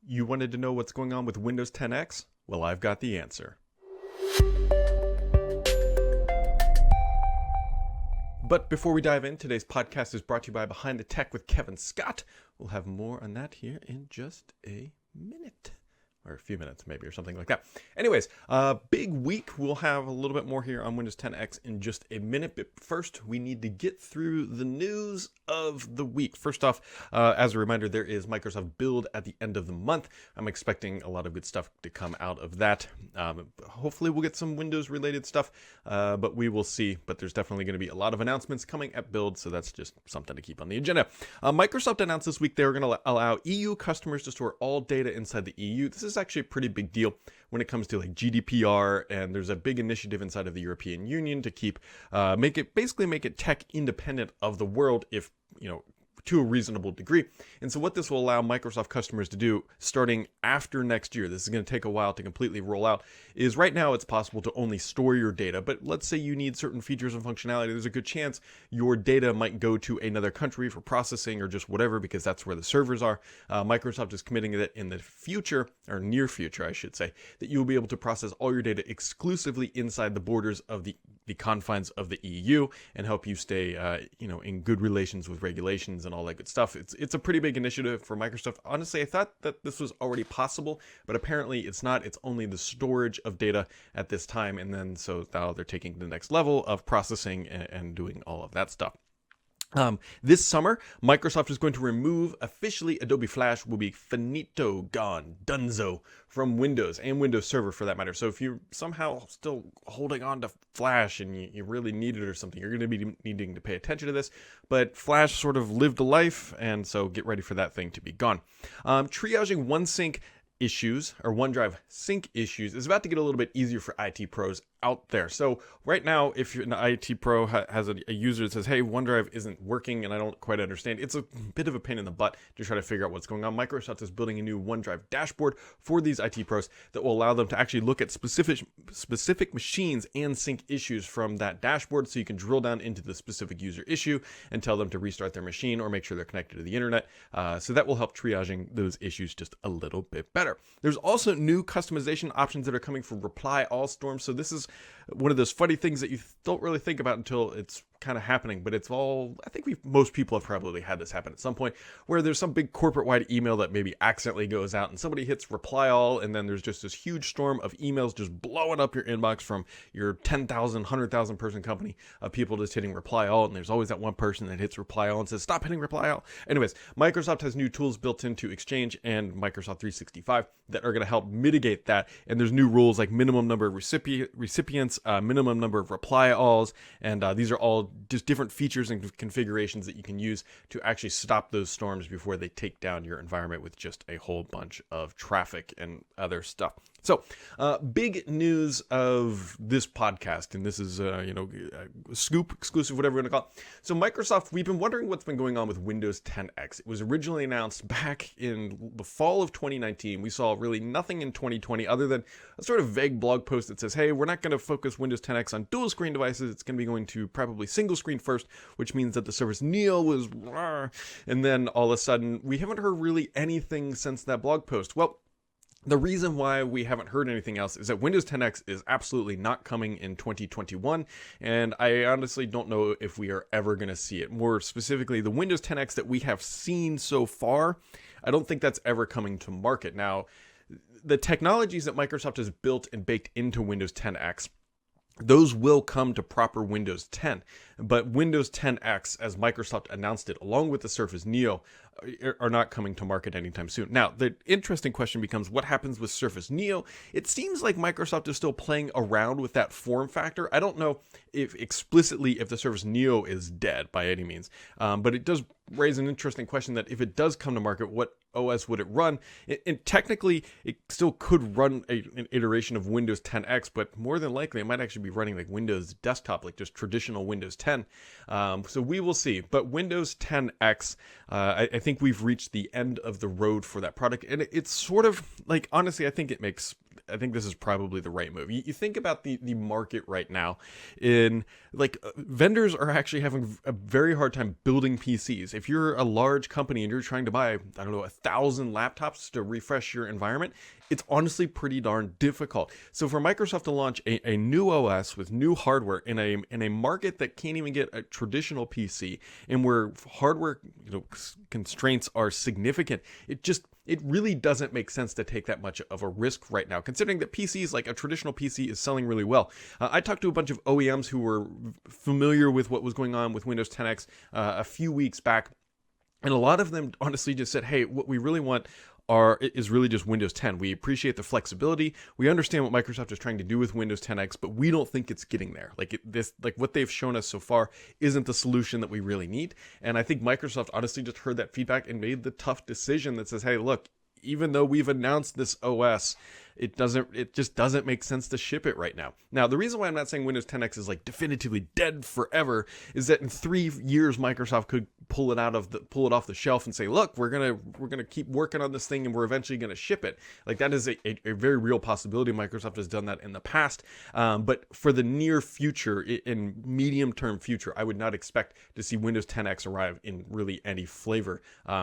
You wanted to know what's going on with Windows 10X? Well, I've got the answer. But before we dive in, today's podcast is brought to you by Behind the Tech with Kevin Scott. We'll have more on that here in just a minute. Or a few minutes maybe, or something like that. Anyways, big week. We'll have a little bit more here on Windows 10X in just a minute. But first, we need to get through the news of the week. First off, as a reminder, there is Microsoft Build at the end of the month. I'm expecting a lot of good stuff to come out of that. Hopefully, we'll get some Windows-related stuff, but we will see. But there's definitely going to be a lot of announcements coming at Build, so that's just something to keep on the agenda. Microsoft announced this week they were going to allow EU customers to store all data inside the EU. This is actually a pretty big deal when it comes to like GDPR, and there's a big initiative inside of the European Union to keep make it tech independent of the world, if to a reasonable degree. And so what this will allow Microsoft customers to do starting after next year, this is going to take a while to completely roll out, is right now it's possible to only store your data, but let's say you need certain features and functionality, there's a good chance your data might go to another country for processing or just whatever, because that's where the servers are. Microsoft is committing that in the future, or near future I should say, that you'll be able to process all your data exclusively inside the borders of the confines of the EU and help you stay in good relations with regulations and all that good stuff. It's a pretty big initiative for Microsoft. Honestly, I thought that this was already possible, but apparently it's not. It's only the storage of data at this time, and then so now they're taking the next level of processing and doing all of that stuff. This summer, Microsoft is going to remove, officially, Adobe Flash will be finito, gone, dunzo, from Windows and Windows Server for that matter. So if you're somehow still holding on to Flash and you really need it or something, you're going to be needing to pay attention to this. But Flash sort of lived a life, and so get ready for that thing to be gone. Triaging OneSync issues or OneDrive sync issues is about to get a little bit easier for IT pros out there. So right now, if you're an IT pro has a user that says, hey, OneDrive isn't working and I don't quite understand, it's a bit of a pain in the butt to try to figure out what's going on. Microsoft is building a new OneDrive dashboard for these IT pros that will allow them to actually look at specific machines and sync issues from that dashboard, so you can drill down into the specific user issue and tell them to restart their machine or make sure they're connected to the internet. So that will help triaging those issues just a little bit better. There's also new customization options that are coming for Reply All Storms. So this is one of those funny things that you don't really think about until it's kind of happening, but it's all, I think most people have probably had this happen at some point, where there's some big corporate-wide email that maybe accidentally goes out and somebody hits reply all, and then there's just this huge storm of emails just blowing up your inbox from your 10,000, 100,000 person company of people just hitting reply all, and there's always that one person that hits reply all and says, stop hitting reply all. Anyways, Microsoft has new tools built into Exchange and Microsoft 365 that are going to help mitigate that, and there's new rules like minimum number of recipients, minimum number of reply alls, and these are all just different features and configurations that you can use to actually stop those storms before they take down your environment with just a whole bunch of traffic and other stuff. So, big news of this podcast, and this is, scoop, exclusive, whatever you want to call it. So Microsoft, we've been wondering what's been going on with Windows 10X. It was originally announced back in the fall of 2019. We saw really nothing in 2020 other than a sort of vague blog post that says, hey, we're not going to focus Windows 10X on dual screen devices. It's going to be going to probably single screen first, which means that the Surface Neo was, and then all of a sudden, we haven't heard really anything since that blog post. Well, the reason why we haven't heard anything else is that Windows 10X is absolutely not coming in 2021, and I honestly don't know if we are ever going to see it. More specifically, the Windows 10X that we have seen so far, I don't think that's ever coming to market. Now, the technologies that Microsoft has built and baked into Windows 10X, those will come to proper Windows 10, but Windows 10X, as Microsoft announced it, along with the Surface Neo, are not coming to market anytime soon. Now, the interesting question becomes, what happens with Surface Neo? It seems like Microsoft is still playing around with that form factor. I don't know if explicitly if the Surface Neo is dead by any means, but it does raise an interesting question that if it does come to market, what OS would it run? And technically, it still could run an iteration of Windows 10X, but more than likely, it might actually be running like Windows Desktop, like just traditional Windows 10. So we will see. But Windows 10X, I think we've reached the end of the road for that product. And it's sort of like, honestly, I think it makes I think this is probably the right move. You think about the market right now, in like vendors are actually having a very hard time building PCs. If you're a large company and you're trying to buy, I don't know, 1,000 laptops to refresh your environment, it's honestly pretty darn difficult. So for Microsoft to launch a new OS with new hardware in a market that can't even get a traditional PC, and where hardware constraints are significant, it really doesn't make sense to take that much of a risk right now, considering that PCs, like a traditional PC, is selling really well. I talked to a bunch of OEMs who were familiar with what was going on with Windows 10X a few weeks back, and a lot of them honestly just said, hey, what we really want is really just Windows 10. We appreciate the flexibility. We understand what Microsoft is trying to do with Windows 10X, but we don't think it's getting there. Like what they've shown us so far isn't the solution that we really need. And I think Microsoft honestly just heard that feedback and made the tough decision that says, hey, look, even though we've announced this OS, it just doesn't make sense to ship it right now. Now, the reason why I'm not saying Windows 10X is like definitively dead forever is that in 3 years Microsoft could pull it off the shelf and say, look, we're gonna keep working on this thing and we're eventually gonna ship it. Like, that is a very real possibility. Microsoft has done that in the past, but for the near future, in medium term future, I would not expect to see Windows 10X arrive in really any flavor.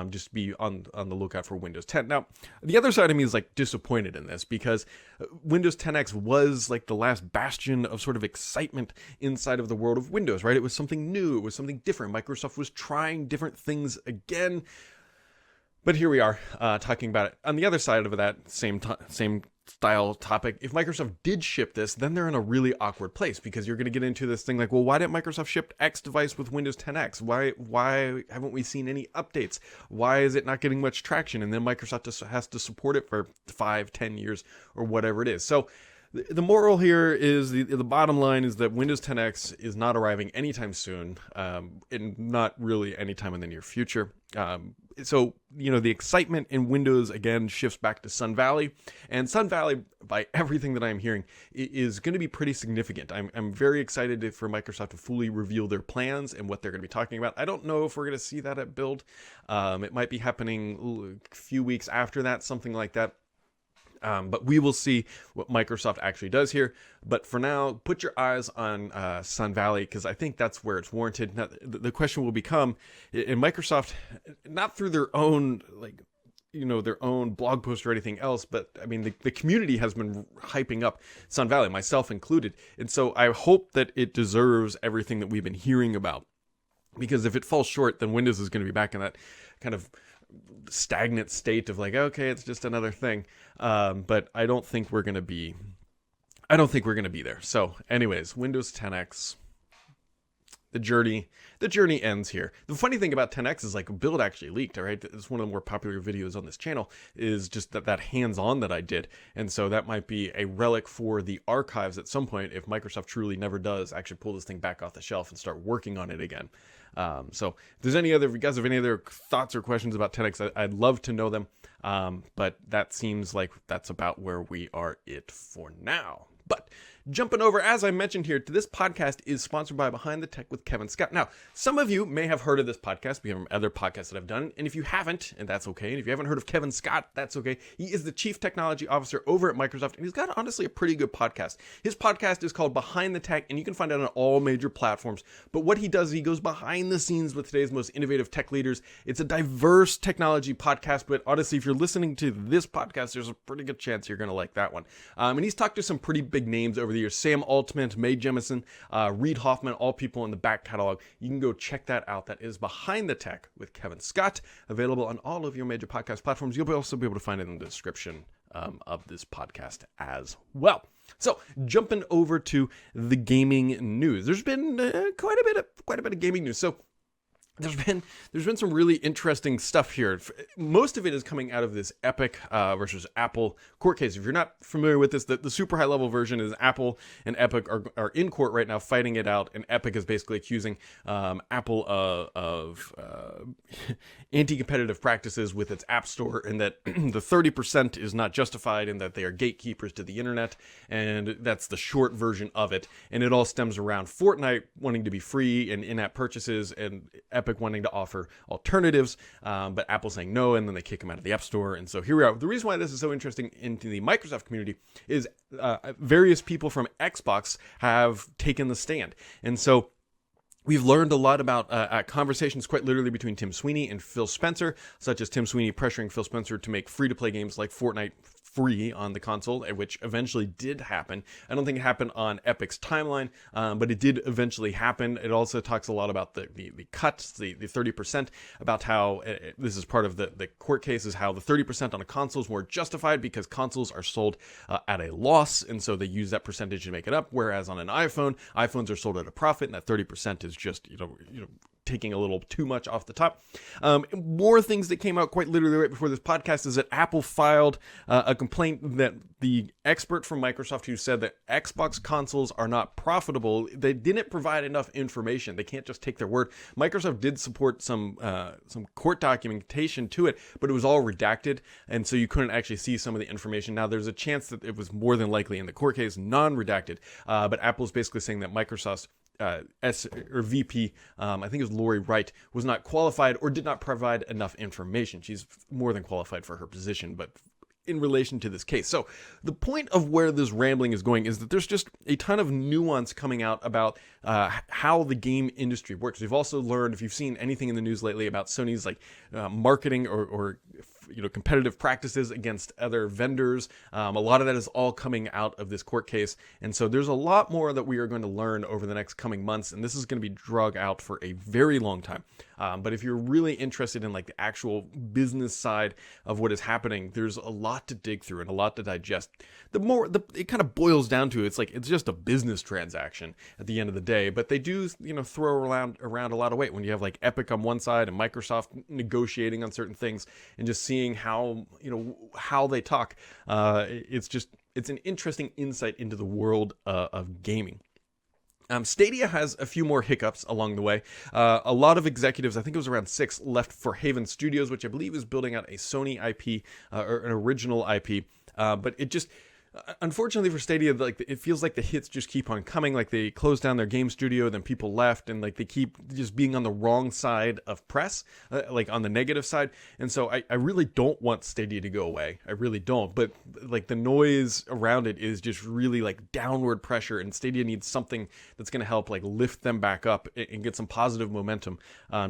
Just be on the lookout for Windows 10. Now, the other side of me is like disappointed in this, because Windows 10X was like the last bastion of sort of excitement inside of the world of Windows, right? It was something new. It was something different. Microsoft was trying different things again. But here we are talking about it. On the other side of that same style topic, if Microsoft did ship this, then they're in a really awkward place, because you're going to get into this thing like, well, why didn't Microsoft ship X device with Windows 10X? Why haven't we seen any updates? Why is it not getting much traction? And then Microsoft just has to support it for 5-10 years or whatever it is. So the moral here is, the bottom line is that Windows 10X is not arriving anytime soon, and not really anytime in the near future. So, the excitement in Windows again shifts back to Sun Valley, and Sun Valley, by everything that I'm hearing, is going to be pretty significant. I'm very excited for Microsoft to fully reveal their plans and what they're going to be talking about. I don't know if we're going to see that at Build. It might be happening a few weeks after that, something like that. But we will see what Microsoft actually does here. But for now, put your eyes on Sun Valley, because I think that's where it's warranted. Now, the question will become, in Microsoft, not through their own their own blog post or anything else, but I mean, the community has been hyping up Sun Valley, myself included. And so I hope that it deserves everything that we've been hearing about. Because if it falls short, then Windows is going to be back in that kind of stagnant state of like, okay, it's just another thing. But I don't think we're going to be there. So anyways, Windows 10X, the journey ends here. The funny thing about 10X is, like, Build actually leaked, all right? It's one of the more popular videos on this channel, is just that hands-on that I did. And so that might be a relic for the archives at some point, if Microsoft truly never does actually pull this thing back off the shelf and start working on it again. So if you guys have any other thoughts or questions about 10X, I'd love to know them. But that seems like that's about where we are for now. But jumping over, as I mentioned here, to this podcast is sponsored by Behind the Tech with Kevin Scott. Now, some of you may have heard of this podcast from other podcasts that I've done, and if you haven't, and that's okay, and if you haven't heard of Kevin Scott, that's okay. He is the Chief Technology Officer over at Microsoft, and he's got, honestly, a pretty good podcast. His podcast is called Behind the Tech, and you can find it on all major platforms. But what he does, he goes behind the scenes with today's most innovative tech leaders. It's a diverse technology podcast, but honestly, if you're listening to this podcast, there's a pretty good chance you're going to like that one. And he's talked to some pretty big names over the years: Sam Altman, Mae Jemison, Reid Hoffman, all people in the back catalog. You can go check that out. That is Behind the Tech with Kevin Scott, available on all of your major podcast platforms. You'll also be able to find it in the description of this podcast as well. So, jumping over to the gaming news. There's been quite a bit of gaming news. So, there's been some really interesting stuff here. Most of it is coming out of this Epic versus Apple court case. If you're not familiar with this, the super high level version is Apple and Epic are in court right now fighting it out, and Epic is basically accusing Apple of anti-competitive practices with its App Store, and that the 30% is not justified, and that they are gatekeepers to the internet, and that's the short version of it. And it all stems around Fortnite wanting to be free and in-app purchases, and Epic wanting to offer alternatives, but Apple saying no, and then they kick them out of the App Store. And so here we are. The reason why this is so interesting into the Microsoft community is various people from Xbox have taken the stand. And so we've learned a lot about conversations quite literally between Tim Sweeney and Phil Spencer, such as Tim Sweeney pressuring Phil Spencer to make free-to-play games like Fortnite free on the console, which eventually did happen. I don't think it happened on Epic's timeline, but it did eventually happen. It also talks a lot about the cuts, the 30%, about how this is part of the court case, is how the 30% on a console is more justified because consoles are sold at a loss, and so they use that percentage to make it up, whereas on an iPhone, iPhones are sold at a profit, and that 30% is just, you know, taking a little too much off the top. More things that came out quite literally right before this podcast is that Apple filed a complaint that the expert from Microsoft who said that Xbox consoles are not profitable, they didn't provide enough information. They can't just take their word. Microsoft did support some court documentation to it, but it was all redacted, and so you couldn't actually see some of the information. Now, there's a chance that it was more than likely in the court case non-redacted, but Apple's basically saying that Microsoft's VP, I think it was Lori Wright, was not qualified or did not provide enough information. She's more than qualified for her position, but in relation to this case. So the point of where this rambling is going is that there's just a ton of nuance coming out about how the game industry works. We've also learned, if you've seen anything in the news lately, about Sony's marketing or competitive practices against other vendors. A lot of that is all coming out of this court case. And so there's a lot more that we are going to learn over the next coming months. And this is going to be drug out for a very long time. But if you're really interested in the actual business side of what is happening, there's a lot to dig through and a lot to digest. It kind of boils down to, it's just a business transaction at the end of the day. But they do, throw around a lot of weight when you have Epic on one side and Microsoft negotiating on certain things and just seeing how they talk. It's an interesting insight into the world of gaming. Stadia has a few more hiccups along the way. A lot of executives, I think it was around 6, left for Haven Studios, which I believe is building out a Sony IP or an original IP. But it just, unfortunately for Stadia, it feels like the hits just keep on coming. They closed down their game studio, then people left, and they keep just being on the wrong side of press, on the negative side. And so I really don't want Stadia to go away. I really don't. But the noise around it is just really downward pressure, and Stadia needs something that's going to help lift them back up and get some positive momentum,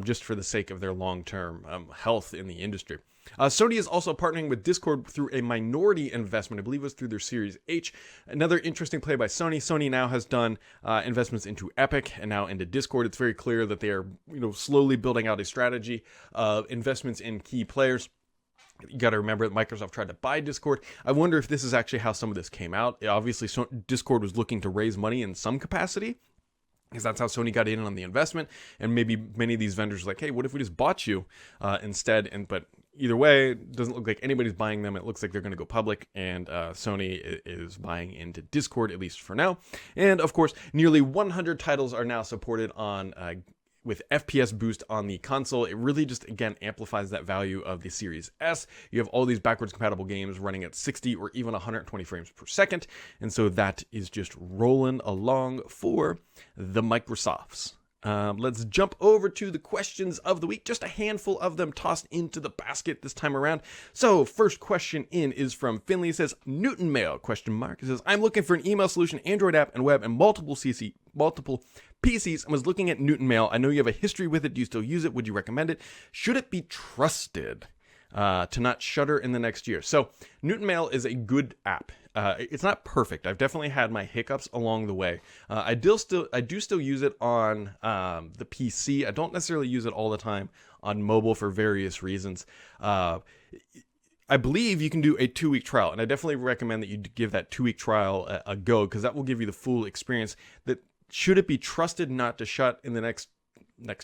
just for the sake of their long-term health in the industry. Sony is also partnering with Discord through a minority investment. I believe it was through their Series H. Another interesting play by Sony. Sony now has done investments into Epic and now into Discord. It's very clear that they are, slowly building out a strategy of investments in key players. You got to remember that Microsoft tried to buy Discord. I wonder if this is actually how some of this came out. Obviously, Discord was looking to raise money in some capacity, because that's how Sony got in on the investment. And maybe many of these vendors are like, hey, what if we just bought you instead? But either way, it doesn't look like anybody's buying them. It looks like they're going to go public, and Sony is buying into Discord, at least for now. And of course, nearly 100 titles are now supported on with FPS boost on the console. It really just, again, amplifies that value of the Series S. You have all these backwards compatible games running at 60 or even 120 frames per second. And so that is just rolling along for the Microsofts. Let's jump over to the questions of the week. Just a handful of them tossed into the basket this time around. So first question in is from Finley. It says, Newton Mail, ? It says, I'm looking for an email solution, Android app and web, and multiple PCs, and was looking at Newton Mail. I know you have a history with it. Do you still use it? Would you recommend it? Should it be trusted to not shutter in the next year? So Newton Mail is a good app. It's not perfect. I've definitely had my hiccups along the way. I do still use it on the PC. I don't necessarily use it all the time on mobile for various reasons. I believe you can do a 2-week trial, and I definitely recommend that you give that 2-week trial a go, because that will give you the full experience. That should it be trusted not to shut in the next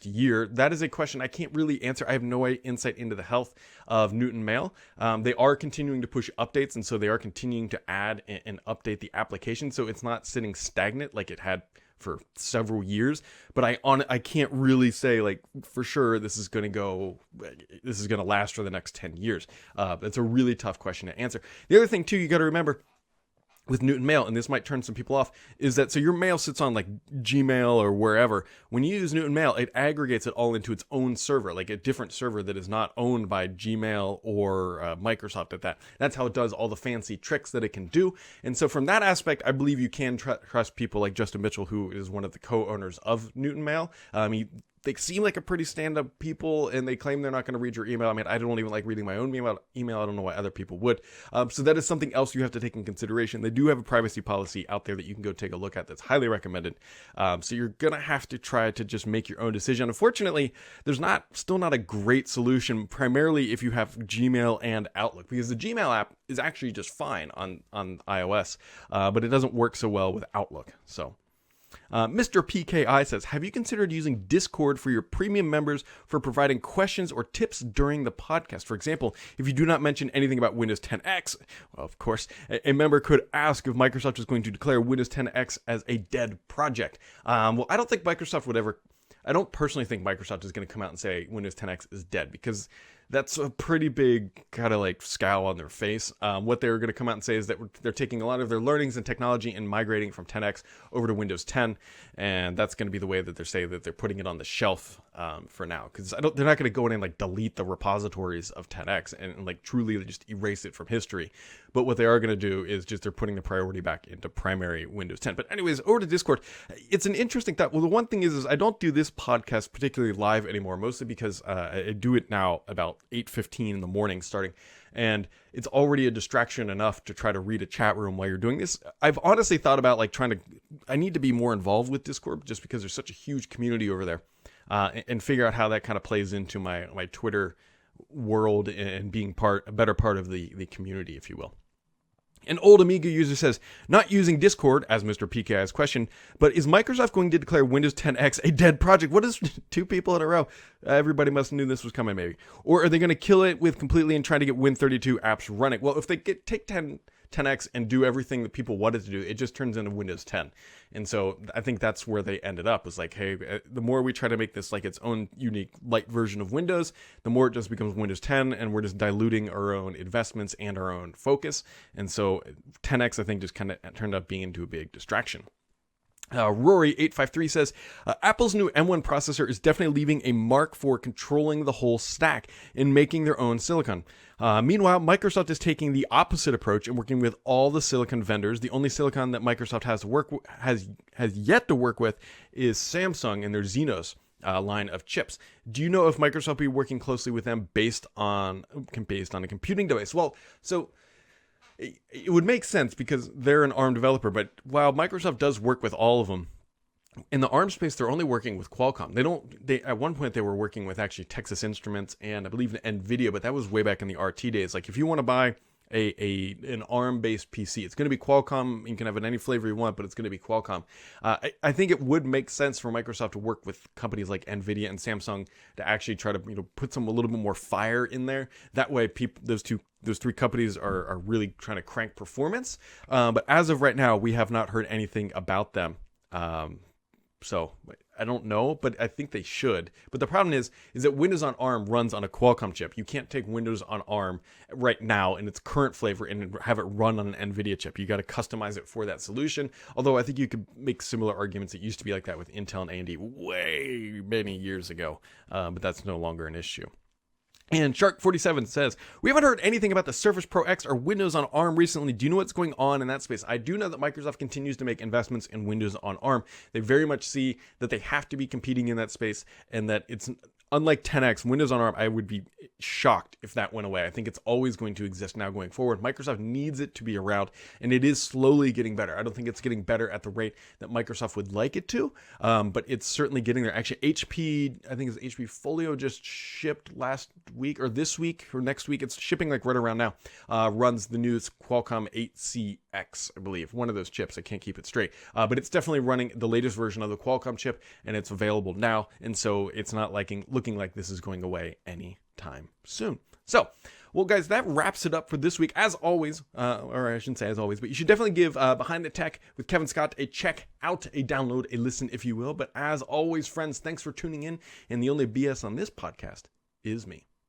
year? That is a question I can't really answer. I have no insight into the health of Newton Mail. They are continuing to push updates, and so they are continuing to add and update the application, so it's not sitting stagnant like it had for several years. But I can't really say for sure this is going to last for the next 10 years. That's a really tough question to answer. The other thing too, you got to remember, with Newton Mail, and this might turn some people off, is that so your mail sits on like Gmail or wherever. When you use Newton Mail, it aggregates it all into its own server, like a different server that is not owned by Gmail or Microsoft at that. That's how it does all the fancy tricks that it can do. And so from that aspect, I believe you can trust people like Justin Mitchell, who is one of the co-owners of Newton Mail. They seem like a pretty stand-up people, and they claim they're not going to read your email. I mean, I don't even like reading my own email. I don't know why other people would. So that is something else you have to take in consideration. They do have a privacy policy out there that you can go take a look at that's highly recommended. So you're going to have to try to just make your own decision. Unfortunately, there's still not a great solution, primarily if you have Gmail and Outlook, because the Gmail app is actually just fine on iOS, but it doesn't work so well with Outlook. So Mr. PKI says, have you considered using Discord for your premium members for providing questions or tips during the podcast? For example, if you do not mention anything about Windows 10X, well, of course, a member could ask if Microsoft is going to declare Windows 10X as a dead project. Well, I don't think Microsoft would ever... I don't personally think Microsoft is going to come out and say Windows 10X is dead, because that's a pretty big kind of like scowl on their face. What they're going to come out and say is that they're taking a lot of their learnings and technology and migrating from 10X over to Windows 10, and that's going to be the way that they're saying that they're putting it on the shelf for now, because they're not going to go in and like delete the repositories of 10X and like truly just erase it from history. But what they are going to do is just they're putting the priority back into primary Windows 10. But anyways, over to Discord. It's an interesting thought. Well, the one thing is I don't do this podcast particularly live anymore, mostly because I do it now about 8:15 in the morning starting, and it's already a distraction enough to try to read a chat room while you're doing this. I've honestly thought about like I need to be more involved with Discord just because there's such a huge community over there, and figure out how that kind of plays into my Twitter world and being a better part of the community, if you will. An old Amiga user says, not using Discord, as Mr. PKI's question, but is Microsoft going to declare Windows 10X a dead project? What is 2 people in a row? Everybody must have knew this was coming, maybe. Or are they going to kill it with completely and try to get Win32 apps running? Well, if they take 10X and do everything that people wanted to do, it just turns into Windows 10. And so I think that's where they ended up, was like, hey, the more we try to make this like its own unique light version of Windows, the more it just becomes Windows 10, and we're just diluting our own investments and our own focus. And so 10X, I think, just kind of turned up being into a big distraction. Rory853 says, Apple's new M1 processor is definitely leaving a mark for controlling the whole stack and making their own silicon. Meanwhile, Microsoft is taking the opposite approach and working with all the silicon vendors. The only silicon that Microsoft has yet to work with is Samsung and their Xenos line of chips. Do you know if Microsoft will be working closely with them based on a computing device? Well, so it would make sense because they're an ARM developer, but while Microsoft does work with all of them, in the ARM space, they're only working with Qualcomm. They at one point they were working with actually Texas Instruments and I believe NVIDIA, but that was way back in the RT days. Like if you want to buy an ARM-based PC, it's going to be Qualcomm. You can have it any flavor you want, but it's going to be Qualcomm. I think it would make sense for Microsoft to work with companies like NVIDIA and Samsung to actually try to put a little bit more fire in there. That way, those 3 companies are really trying to crank performance. But as of right now, we have not heard anything about them. So I don't know, but I think they should. But the problem is that Windows on ARM runs on a Qualcomm chip. You can't take Windows on ARM right now in its current flavor and have it run on an NVIDIA chip. You got to customize it for that solution. Although I think you could make similar arguments. It used to be like that with Intel and AMD way many years ago, but that's no longer an issue. And Shark47 says, we haven't heard anything about the Surface Pro X or Windows on ARM recently. Do you know what's going on in that space? I do know that Microsoft continues to make investments in Windows on ARM. They very much see that they have to be competing in that space, and that it's unlike 10X, Windows on ARM, I would be shocked if that went away. I think it's always going to exist now going forward. Microsoft needs it to be around, and it is slowly getting better. I don't think it's getting better at the rate that Microsoft would like it to, but it's certainly getting there. Actually, HP, I think it's HP Folio just shipped last week or this week or next week. It's shipping like right around now. Runs the newest Qualcomm 8CX, I believe. One of those chips. I can't keep it straight. But it's definitely running the latest version of the Qualcomm chip, and it's available now. And so it's not looking like this is going away anytime soon. So, well, guys, that wraps it up for this week. As always, or I shouldn't say as always, but you should definitely give Behind the Tech with Kevin Scott a check out, a download, a listen, if you will. But as always, friends, thanks for tuning in. And the only BS on this podcast is me.